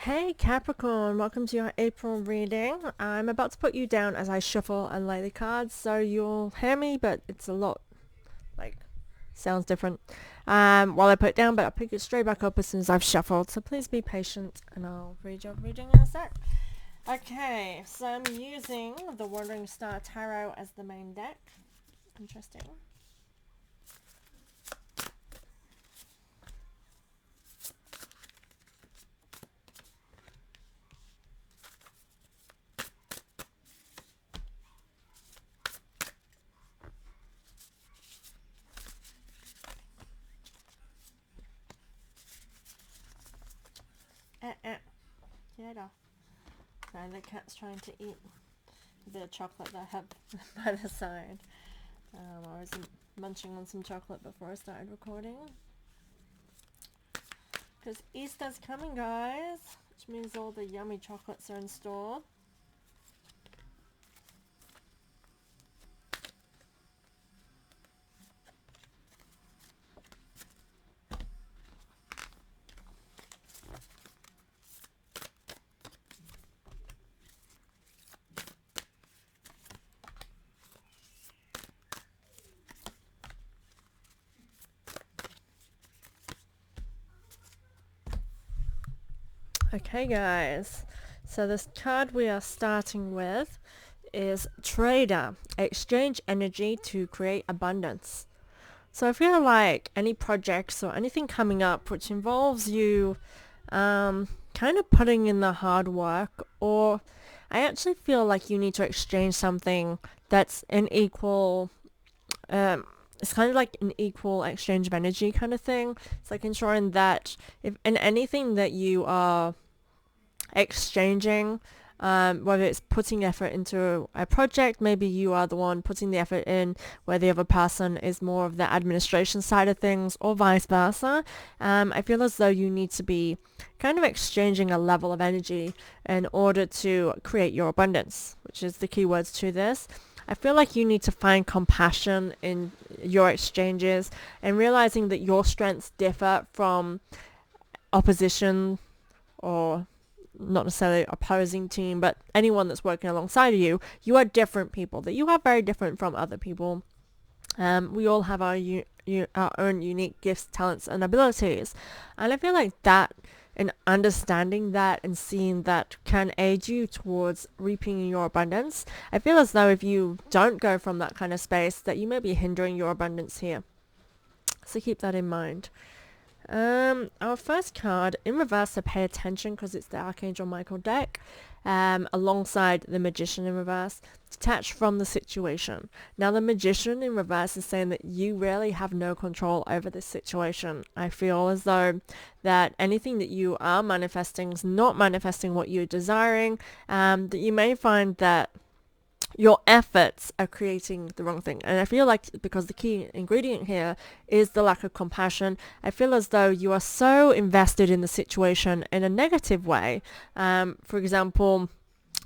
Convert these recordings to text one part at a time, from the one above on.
Hey Capricorn, welcome to your April reading. I'm about to put you down as I shuffle and lay the cards, so you'll hear me, but it's a lot, like, sounds different while I put it down, but I'll pick it straight back up as soon as I've shuffled, so please be patient and I'll read your reading in a sec. Okay, so I'm using the Wandering Star Tarot as the main deck. Interesting. Get off. Sorry, the cat's trying to eat a bit of chocolate that I have by the side. I was munching on some chocolate before I started recording. Because Easter's coming, guys, which means all the yummy chocolates are in store. Okay guys, so this card we are starting with is Trader. Exchange energy to create abundance. So I feel like any projects or anything coming up which involves you kind of putting in the hard work, or I actually feel like you need to exchange something that's an equal it's kind of like an equal exchange of energy kind of thing. It's like ensuring that if in anything that you are exchanging, whether it's putting effort into a project, maybe you are the one putting the effort in where the other person is more of the administration side of things, or vice versa. I feel as though you need to be kind of exchanging a level of energy in order to create your abundance, which is the key words to this. I feel like you need to find compassion in your exchanges and realizing that your strengths differ from opposition, or not necessarily opposing team, but anyone that's working alongside of you. You are different people, that you are very different from other people. We all have our own unique gifts, talents, and abilities. And I feel like that, and understanding that and seeing that, can aid you towards reaping your abundance. I feel as though if you don't go from that kind of space, that you may be hindering your abundance here. So keep that in mind. Our first card in reverse, so pay attention because it's the Archangel Michael deck, alongside the Magician in reverse. Detach from the situation. Now the Magician in reverse is saying that you really have no control over this situation. I feel as though that anything that you are manifesting is not manifesting what you're desiring, that you may find that your efforts are creating the wrong thing. And I feel like because the key ingredient here is the lack of compassion, I feel as though you are so invested in the situation in a negative way. For example,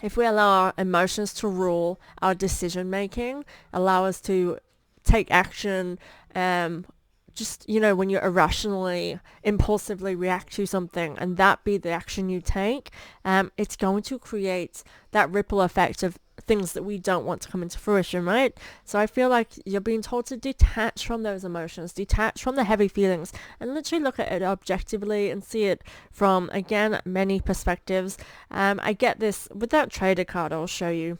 if we allow our emotions to rule our decision making, allow us to take action, just, when you irrationally, impulsively react to something and that be the action you take, it's going to create that ripple effect of things that we don't want to come into fruition, right? So I feel like you're being told to detach from those emotions, detach from the heavy feelings, and literally look at it objectively and see it from, again, many perspectives. I get this with that trader card I'll show you.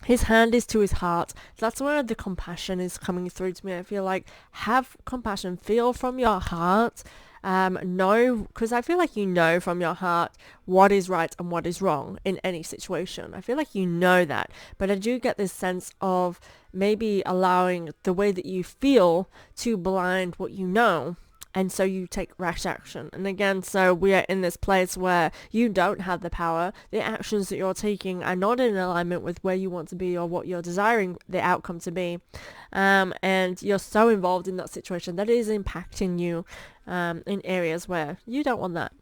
His hand is to his heart. That's where the compassion is coming through to me. I feel like have compassion, feel from your heart. Know, because I feel like you know from your heart what is right and what is wrong in any situation. I feel like you know that, but I do get this sense of maybe allowing the way that you feel to blind what you know, and so you take rash action. And again, so we are in this place where you don't have the power. The actions that you're taking are not in alignment with where you want to be or what you're desiring the outcome to be. And you're so involved in that situation that it is impacting you in areas where you don't want that.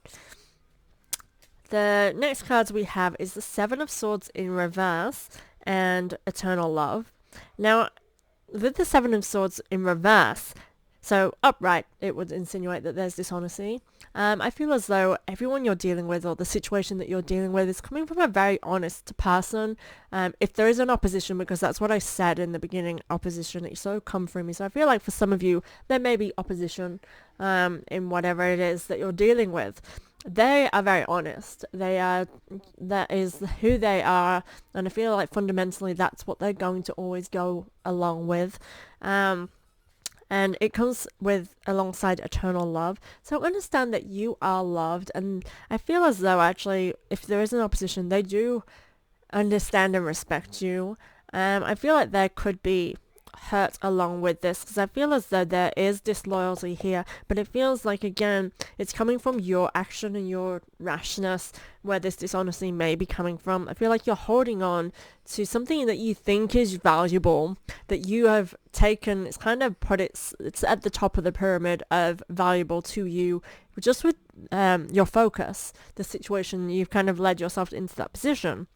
The next cards we have is the Seven of Swords in reverse and Eternal Love. Now, with the Seven of Swords in reverse, So upright, it would insinuate that there's dishonesty. I feel as though everyone you're dealing with or the situation that you're dealing with is coming from a very honest person. If there is an opposition, because that's what I said in the beginning, opposition, it's so come through me. So I feel like for some of you, there may be opposition in whatever it is that you're dealing with. They are very honest. That is who they are, and I feel like fundamentally that's what they're going to always go along with. And it comes with alongside eternal love. So understand that you are loved, and I feel as though actually if there is an opposition, they do understand and respect you. I feel like there could be hurt along with this, because I feel as though there is disloyalty here, but it feels like, again, it's coming from your action and your rashness where this dishonesty may be coming from. I feel like you're holding on to something that you think is valuable, that you have taken, it's kind of it's at the top of the pyramid of valuable to you, just with your focus, the situation, you've kind of led yourself into that position.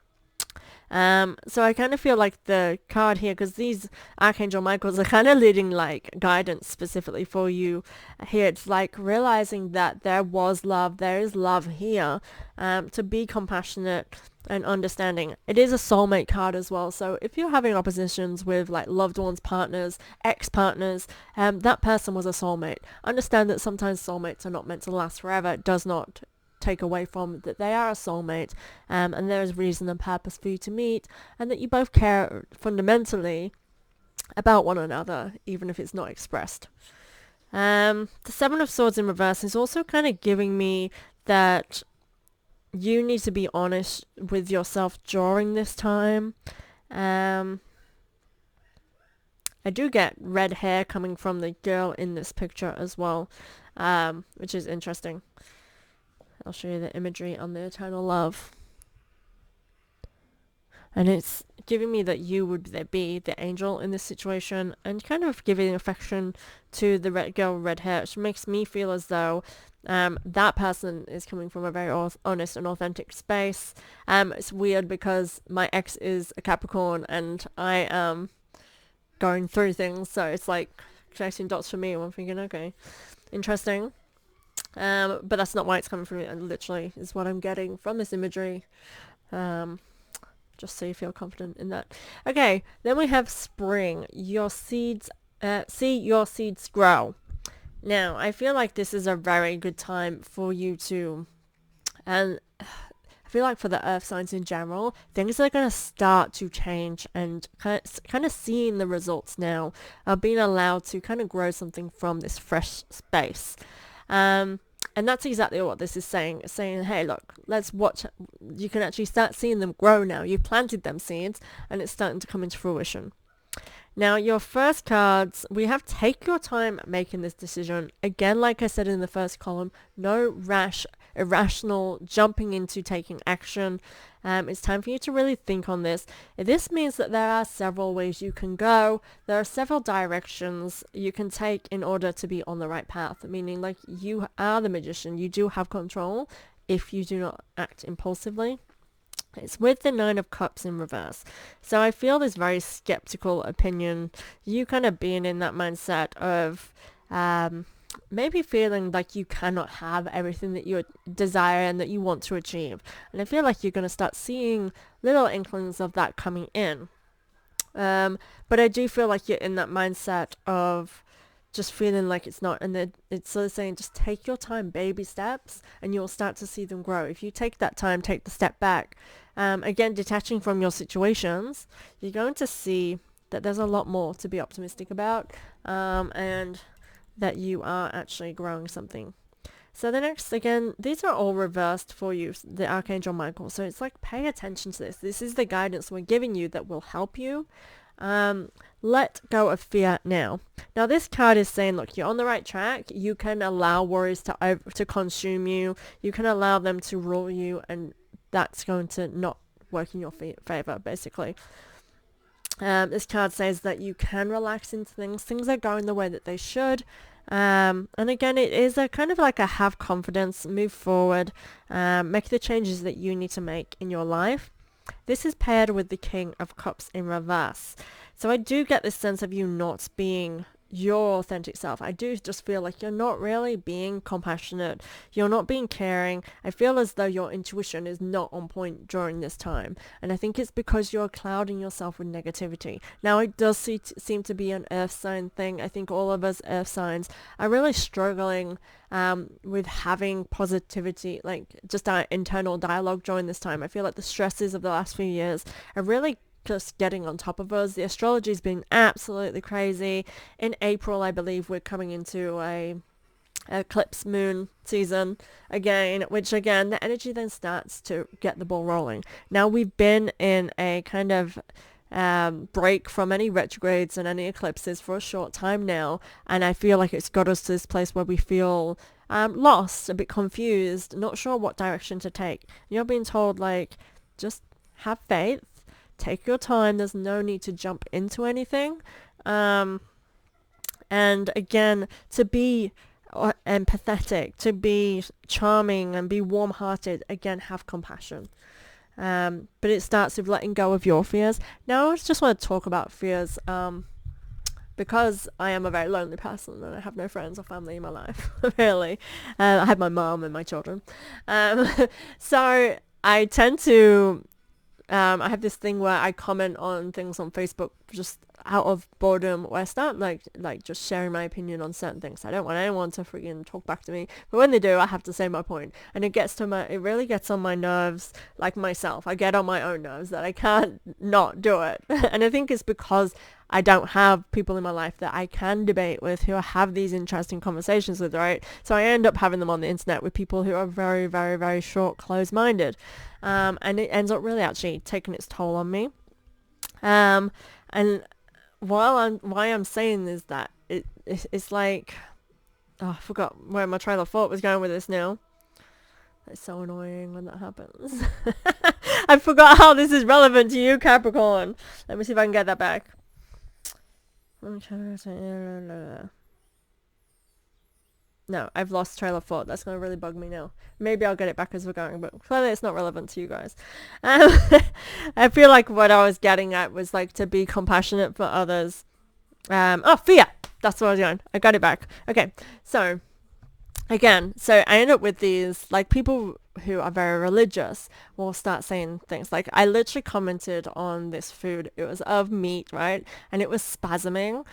So I kind of feel like the card here, because these Archangel Michaels are kind of leading like guidance specifically for you here. It's like realizing that there was love, there is love here, to be compassionate and understanding. It is a soulmate card as well. So if you're having oppositions with like loved ones, partners, ex-partners, that person was a soulmate. Understand that sometimes soulmates are not meant to last forever. It does not take away from that they are a soulmate, and there is reason and purpose for you to meet, and that you both care fundamentally about one another, even if it's not expressed. The Seven of Swords in reverse is also kind of giving me that you need to be honest with yourself during this time. I do get red hair coming from the girl in this picture as well, which is interesting. I'll show you the imagery on the eternal love. And it's giving me that you would be the angel in this situation, and kind of giving affection to the girl with red hair, which makes me feel as though that person is coming from a very honest and authentic space. It's weird because my ex is a Capricorn and I am going through things, so it's like connecting dots for me, and I'm thinking, okay, interesting. But that's not why it's coming from me. And literally is what I'm getting from this imagery. Just so you feel confident in that. Okay, then we have spring. Your seeds, see your seeds grow. Now, I feel like this is a very good time for you to, and I feel like for the earth signs in general, things are going to start to change, and kind of seeing the results now of being allowed to kind of grow something from this fresh space. And that's exactly what this is saying. It's saying, hey, look, let's watch. You can actually start seeing them grow now. You've planted them seeds, and it's starting to come into fruition. Now, your first cards, we have take your time making this decision. Again, like I said in the first column, no rash, irrational jumping into taking action. It's time for you to really think on this. This means that there are several ways you can go. There are several directions you can take in order to be on the right path, meaning like you are the magician. You do have control if you do not act impulsively. It's with the Nine of Cups in reverse. So I feel this very skeptical opinion. You kind of being in that mindset of maybe feeling like you cannot have everything that you desire and that you want to achieve. And I feel like you're going to start seeing little inklings of that coming in. But I do feel like you're in that mindset of just feeling like it's not, and it's sort of saying just take your time, baby steps, and you'll start to see them grow. If you take that time, take the step back, again, detaching from your situations, you're going to see that there's a lot more to be optimistic about, and that you are actually growing something. So the next, again, these are all reversed for you, the Archangel Michael. So it's like, pay attention to this. This is the guidance we're giving you that will help you. Let go of fear now. Now this card is saying, look, you're on the right track. You can allow worries to consume you. You can allow them to rule you, and that's going to not work in your favor, basically. This card says that you can relax into things. Things are going the way that they should. And again, it is a kind of like a have confidence, move forward, make the changes that you need to make in your life. This is paired with the King of Cups in reverse. So I do get this sense of you not being your authentic self. I do just feel like you're not really being compassionate. You're not being caring. I feel as though your intuition is not on point during this time. And I think it's because you're clouding yourself with negativity. Now, it does seem to be an earth sign thing. I think all of us earth signs are really struggling with having positivity, like just our internal dialogue during this time. I feel like the stresses of the last few years are really just getting on top of us. The astrology's been absolutely crazy. In April, I believe we're coming into a eclipse moon season again, which again, the energy then starts to get the ball rolling. Now we've been in a kind of break from any retrogrades and any eclipses for a short time now, and I feel like it's got us to this place where we feel lost, a bit confused, not sure what direction to take. You're being told, like, just have faith. Take your time. There's no need to jump into anything. And again, to be empathetic, to be charming and be warm-hearted, again, have compassion. But it starts with letting go of your fears. Now I just want to talk about fears because I am a very lonely person and I have no friends or family in my life, really. I have my mom and my children. So I tend to... I have this thing where I comment on things on Facebook just out of boredom, where I start like just sharing my opinion on certain things. I don't want anyone to freaking talk back to me, but when they do, I have to say my point, and it really gets on my nerves, like myself. I get on my own nerves that I can't not do it. And I think it's because I don't have people in my life that I can debate with, who I have these interesting conversations with, right? So I end up having them on the internet with people who are very, very, very short, closed-minded. And it ends up really actually taking its toll on me. And why I'm saying is that it's like, I forgot where my trail of thought was going with this now. It's so annoying when that happens. I forgot how this is relevant to you, Capricorn. Let me see if I can get that back. No, I've lost trail of thought. That's going to really bug me now. Maybe I'll get it back as we're going, but clearly it's not relevant to you guys. I feel like what I was getting at was like to be compassionate for others. Fear. That's what I was going. I got it back. Okay, so again, so I end up with these, like, people who are very religious will start saying things like, I literally commented on this food. It was of meat, right? And it was spasming.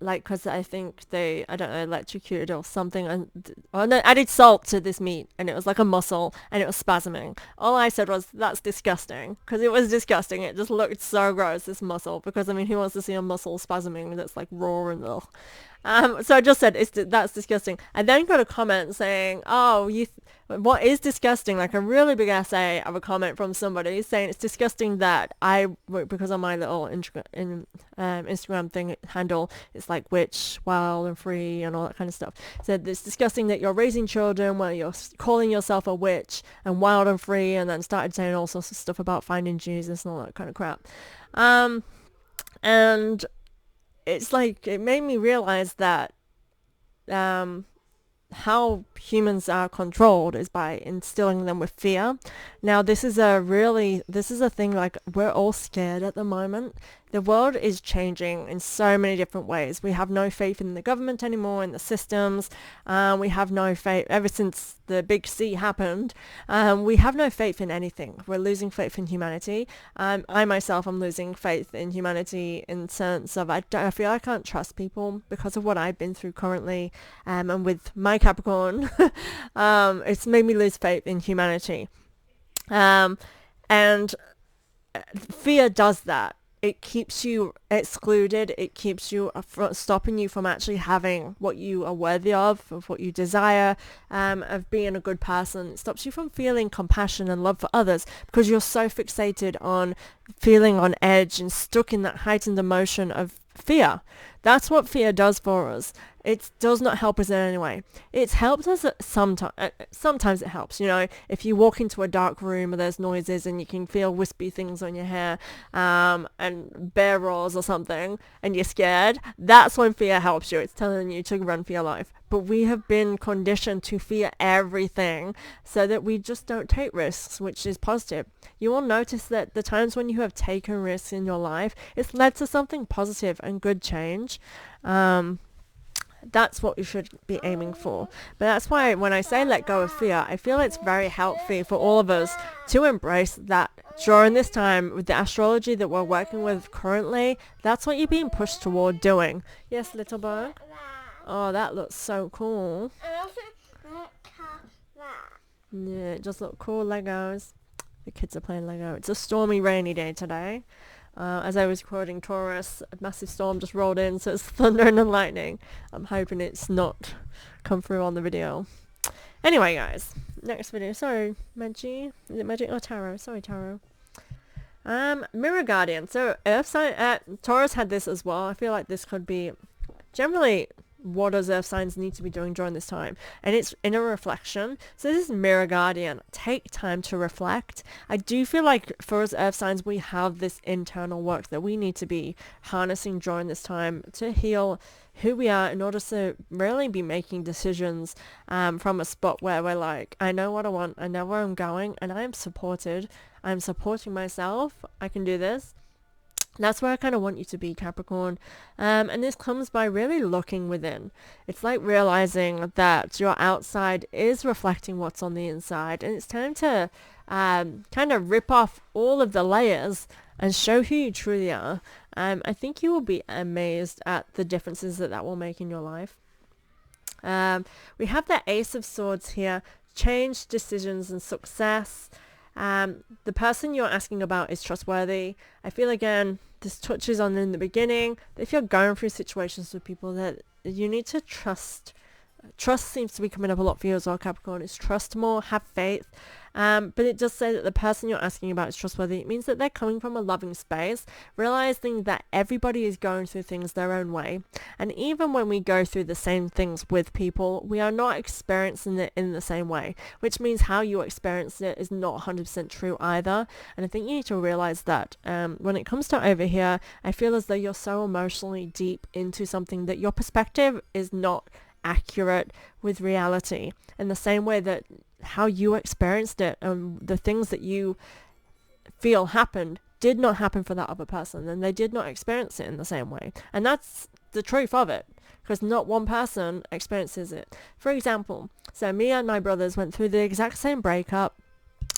Like, because I think I don't know, electrocuted or something, and added salt to this meat, and it was like a mussel, and it was spasming. All I said was, that's disgusting, because it was disgusting. It just looked so gross, this mussel, because, I mean, who wants to see a mussel spasming that's, like, raw and ugh. So I just said, that's disgusting. I then got a comment saying, what is disgusting? Like a really big essay of a comment from somebody saying it's disgusting that because on my little Instagram thing handle, it's like witch, wild and free and all that kind of stuff. Said it's disgusting that you're raising children where you're calling yourself a witch and wild and free, and then started saying all sorts of stuff about finding Jesus and all that kind of crap. And it's like, it made me realize that how humans are controlled is by instilling them with fear. Now, this is a thing, like, we're all scared at the moment. The world is changing in so many different ways. We have no faith in the government anymore, in the systems. We have no faith ever since the big C happened. We have no faith in anything. We're losing faith in humanity. I myself am losing faith in humanity in sense of I feel I can't trust people because of what I've been through currently. And with my Capricorn, it's made me lose faith in humanity. And fear does that. It keeps you excluded. It keeps you stopping you from actually having what you are worthy of what you desire, of being a good person. It stops you from feeling compassion and love for others because you're so fixated on feeling on edge and stuck in that heightened emotion of fear. That's what fear does for us. It does not help us in any way. It's helped us sometimes. Sometimes it helps. You know, if you walk into a dark room where there's noises and you can feel wispy things on your hair, and bear roars or something, and you're scared, that's when fear helps you. It's telling you to run for your life. But we have been conditioned to fear everything so that we just don't take risks, which is positive. You will notice that the times when you have taken risks in your life, it's led to something positive and good change. change. That's what you should be aiming for. But that's why when I say let go of fear, I feel it's very healthy for all of us to embrace that during this time with the astrology that we're working with currently. That's what you're being pushed toward doing. Yes, little bird? Oh, that looks so cool. Yeah, it just look cool Legos. The kids are playing Lego. It's a stormy, rainy day today. As I was quoting Taurus, a massive storm just rolled in, so it's thundering and lightning. I'm hoping it's not come through on the video. Anyway, guys, next video. Sorry, Magi. Is it Magi or Tarot? Sorry, Tarot. Mirror Guardian. So Earth sign. Taurus had this as well. I feel like this could be generally what does earth signs need to be doing during this time, and it's inner reflection. So this is Mirror Guardian. Take time to reflect. I do feel like for us earth signs, we have this internal work that we need to be harnessing during this time to heal who we are in order to really be making decisions from a spot where we're like, I know what I want, I know where I'm going, and I am supported. I'm supporting myself. I can do this. That's where I kind of want you to be, Capricorn. And this comes by really looking within. It's like realizing that your outside is reflecting what's on the inside. And it's time to kind of rip off all of the layers and show who you truly are. I think you will be amazed at the differences that will make in your life. We have the Ace of Swords here. Change, decisions, and success. The person you're asking about is trustworthy. I feel again this touches on in the beginning that if you're going through situations with people that you need to trust seems to be coming up a lot for you as well, Capricorn. Is trust more, have faith. But it does say that the person you're asking about is trustworthy. It means that they're coming from a loving space, realizing that everybody is going through things their own way. And even when we go through the same things with people, we are not experiencing it in the same way, which means how you experience it is not 100% true either. And I think you need to realize that when it comes to over here, I feel as though you're so emotionally deep into something that your perspective is not accurate with reality, in the same way that how you experienced it and the things that you feel happened did not happen for that other person, and they did not experience it in the same way. And that's the truth of it, because not one person experiences it. For example, so me and my brothers went through the exact same breakup,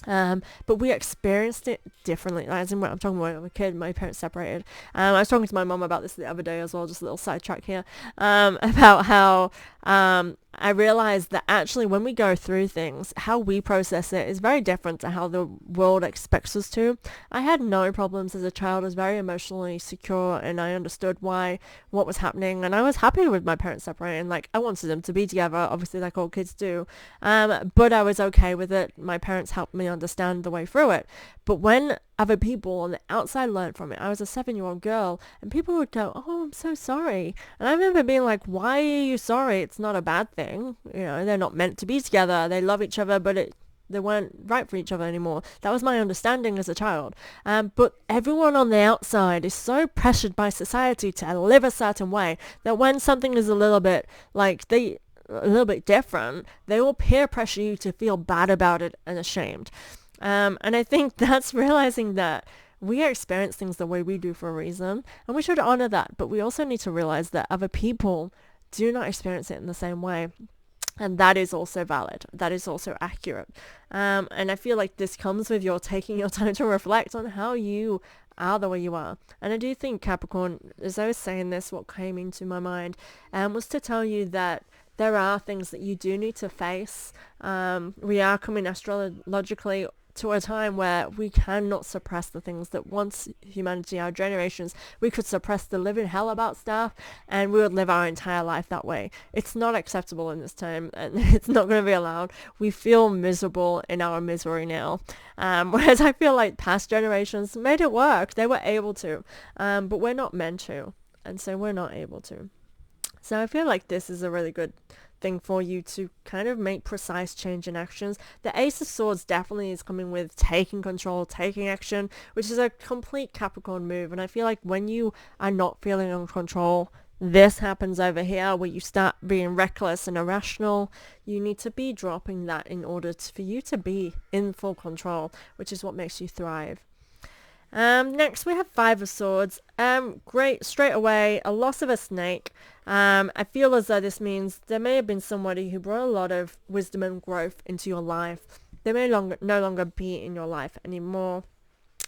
but we experienced it differently. As in, I'm talking about a kid, my parents separated. I was talking to my mum about this the other day as well, just a little sidetrack here, about how I realized that actually when we go through things, how we process it is very different to how the world expects us to. I had no problems as a child. I was very emotionally secure, and I understood what was happening, and I was happy with my parents separating. Like, I wanted them to be together, obviously, like all kids do, but I was okay with it. My parents helped me understand the way through it. But when other people on the outside learned from it, I was a 7-year-old girl, and people would go, oh, I'm so sorry. And I remember being like, why are you sorry? It's not a bad thing. You know, they're not meant to be together. They love each other, but they weren't right for each other anymore. That was my understanding as a child. But everyone on the outside is so pressured by society to live a certain way that when something is a little bit different, they will peer pressure you to feel bad about it and ashamed. And I think that's realizing that we experience things the way we do for a reason, and we should honor that. But we also need to realize that other people do not experience it in the same way. And that is also valid. That is also accurate. And I feel like this comes with your taking your time to reflect on how you are the way you are. And I do think, Capricorn, as I was saying this, what came into my mind was to tell you that there are things that you do need to face. We are coming astrologically to a time where we cannot suppress the things that once humanity, our generations, we could suppress the living hell about stuff, and we would live our entire life that way. It's not acceptable in this time, and it's not going to be allowed. We feel miserable in our misery now, whereas I feel like past generations made it work. They were able to, but we're not meant to, and so we're not able to. So I feel like this is a really good thing for you to kind of make precise change in actions. The Ace of Swords definitely is coming with taking control, taking action, which is a complete Capricorn move. And I feel like when you are not feeling in control, this happens over here where you start being reckless and irrational. You need to be dropping that in order for you to be in full control, which is what makes you thrive. Next we have Five of Swords. Great, straight away, a loss of a snake. I feel as though this means there may have been somebody who brought a lot of wisdom and growth into your life. They may no longer be in your life anymore.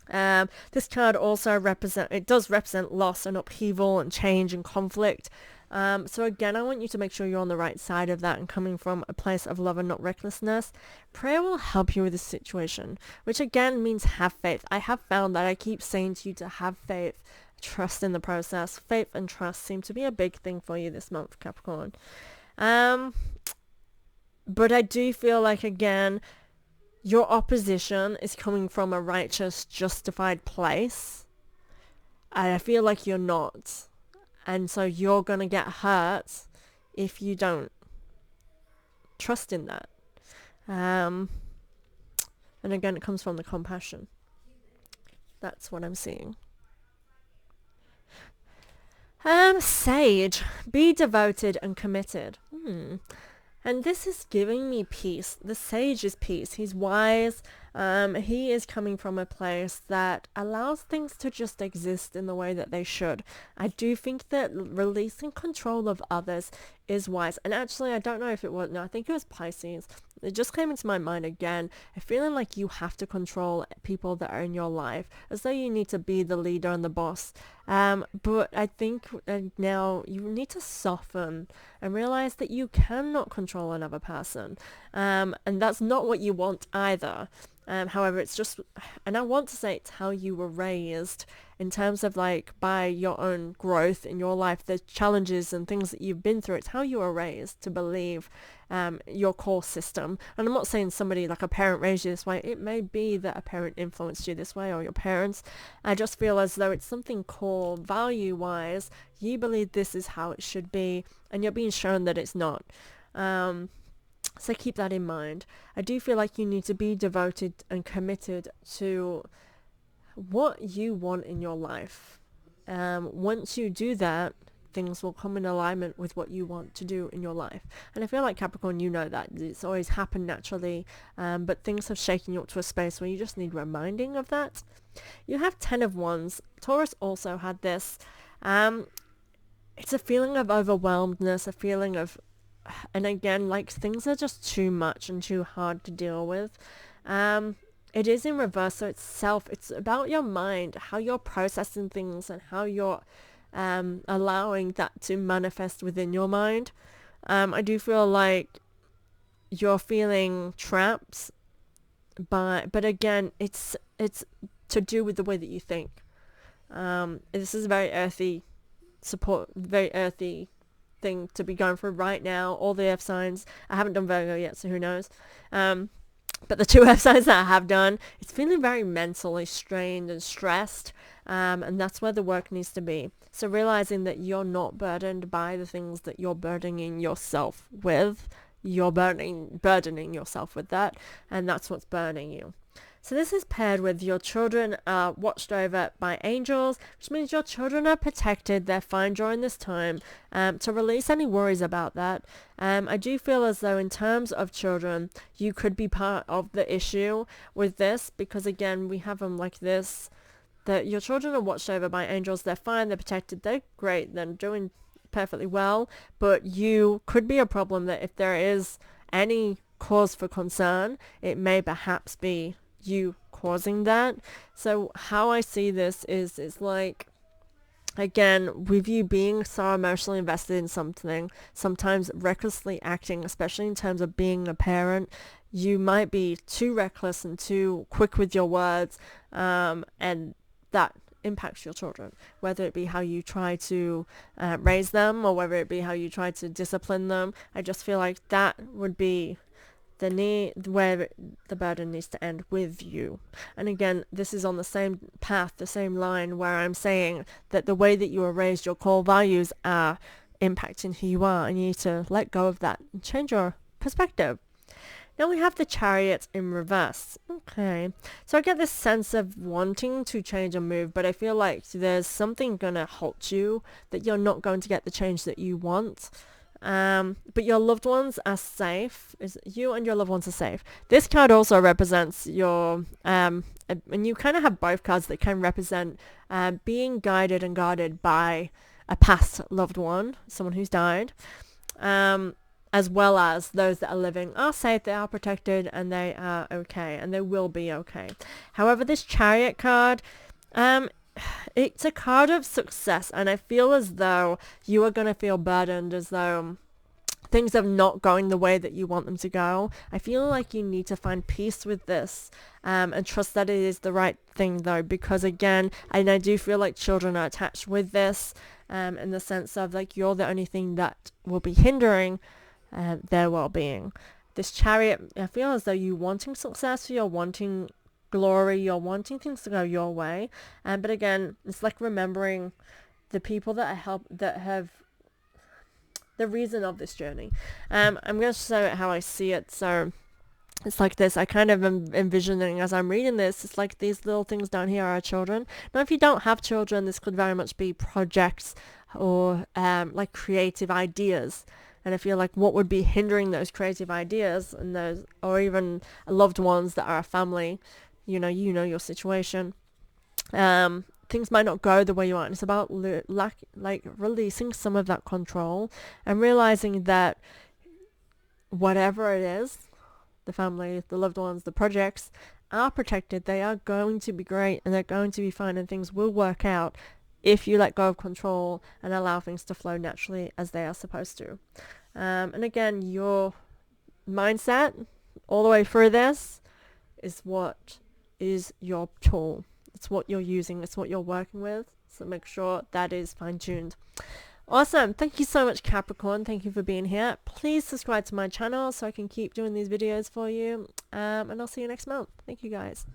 This card also does represent loss and upheaval and change and conflict. So again, I want you to make sure you're on the right side of that and coming from a place of love and not recklessness. Prayer will help you with this situation, which again means have faith. I have found that I keep saying to you to have faith, trust in the process. Faith and trust seem to be a big thing for you this month, Capricorn. But I do feel like, again, your opposition is coming from a righteous, justified place. And I feel like you're not. And so you're going to get hurt if you don't trust in that. And again, it comes from the compassion. That's what I'm seeing. Sage. Be devoted and committed. And this is giving me peace. The sage is peace. He's wise. He is coming from a place that allows things to just exist in the way that they should. I do think that releasing control of others is wise. And actually, I don't know if it was, no, I think it was Pisces. It just came into my mind again. A feeling like you have to control people that are in your life, as though you need to be the leader and the boss. But I think now you need to soften and realize that you cannot control another person. And that's not what you want either. However, it's just, and I want to say it's how you were raised in terms of like by your own growth in your life, the challenges and things that you've been through. It's how you were raised to believe your core system. And I'm not saying somebody like a parent raised you this way. It may be that a parent influenced you this way or your parents. I just feel as though it's something core value-wise. You believe this is how it should be and you're being shown that it's not. So keep that in mind. I do feel like you need to be devoted and committed to what you want in your life. Once you do that, things will come in alignment with what you want to do in your life. And I feel like Capricorn, you know that. It's always happened naturally, but things have shaken you up to a space where you just need reminding of that. You have 10 of Wands. Taurus also had this. It's a feeling of overwhelmedness, a feeling of, and again, like things are just too much and too hard to deal with. It is in reverse, so it's about your mind, how you're processing things and how you're allowing that to manifest within your mind. I do feel like you're feeling trapped, but again, it's to do with the way that you think. This is very earthy thing to be going through right now. All the F signs. I haven't done Virgo yet, so who knows. But the 2 F signs that I have done, it's feeling very mentally strained and stressed. And that's where the work needs to be. So realizing that you're not burdened by the things that you're burdening yourself with. You're burdening yourself with that. And that's what's burning you. So this is paired with your children are watched over by angels, which means your children are protected. They're fine during this time. To release any worries about that. I do feel as though in terms of children, you could be part of the issue with this, because again, we have them like this, that your children are watched over by angels. They're fine. They're protected. They're great. They're doing perfectly well. But you could be a problem that if there is any cause for concern, it may perhaps be you causing that. So how I see this is like, again, with you being so emotionally invested in something, sometimes recklessly acting, especially in terms of being a parent, you might be too reckless and too quick with your words, and that impacts your children, whether it be how you try to raise them or whether it be how you try to discipline them. I just feel like that would be where the burden needs to end with you. And again, this is on the same path, the same line, where I'm saying that the way that you were raised, your core values are impacting who you are, and you need to let go of that and change your perspective. Now we have the Chariot in reverse. Okay, so I get this sense of wanting to change and move, but I feel like there's something gonna halt you, that you're not going to get the change that you want. But your loved ones are safe. You and your loved ones are safe. This card also represents your and you kind of have both cards that can represent being guided and guarded by a past loved one, someone who's died, as well as those that are living are safe, they are protected, and they are okay, and they will be okay. However, this Chariot card, it's a card of success, and I feel as though you are going to feel burdened, as though things are not going the way that you want them to go. I feel like you need to find peace with this, and trust that it is the right thing, though, because again, and I do feel like children are attached with this, in the sense of like you're the only thing that will be hindering their well-being. This Chariot, I feel as though you're wanting success, you're wanting glory, you're wanting things to go your way, but again, it's like remembering the people that have the reason of this journey. I'm going to show it how I see it. So it's like this. I kind of am envisioning as I'm reading this, it's like these little things down here are children. Now, if you don't have children, this could very much be projects or like creative ideas. And I feel like what would be hindering those creative ideas and those, or even loved ones that are a family, you know your situation. Things might not go the way you want. It's about like releasing some of that control and realizing that whatever it is, the family, the loved ones, the projects are protected. They are going to be great and they're going to be fine, and things will work out if you let go of control and allow things to flow naturally as they are supposed to. And again, your mindset all the way through this is what is your tool. It's what you're using. It's what you're working with. So make sure that is fine-tuned. Awesome. Thank you so much, Capricorn. Thank you for being here. Please subscribe to my channel so I can keep doing these videos for you. And I'll see you next month. Thank you, guys.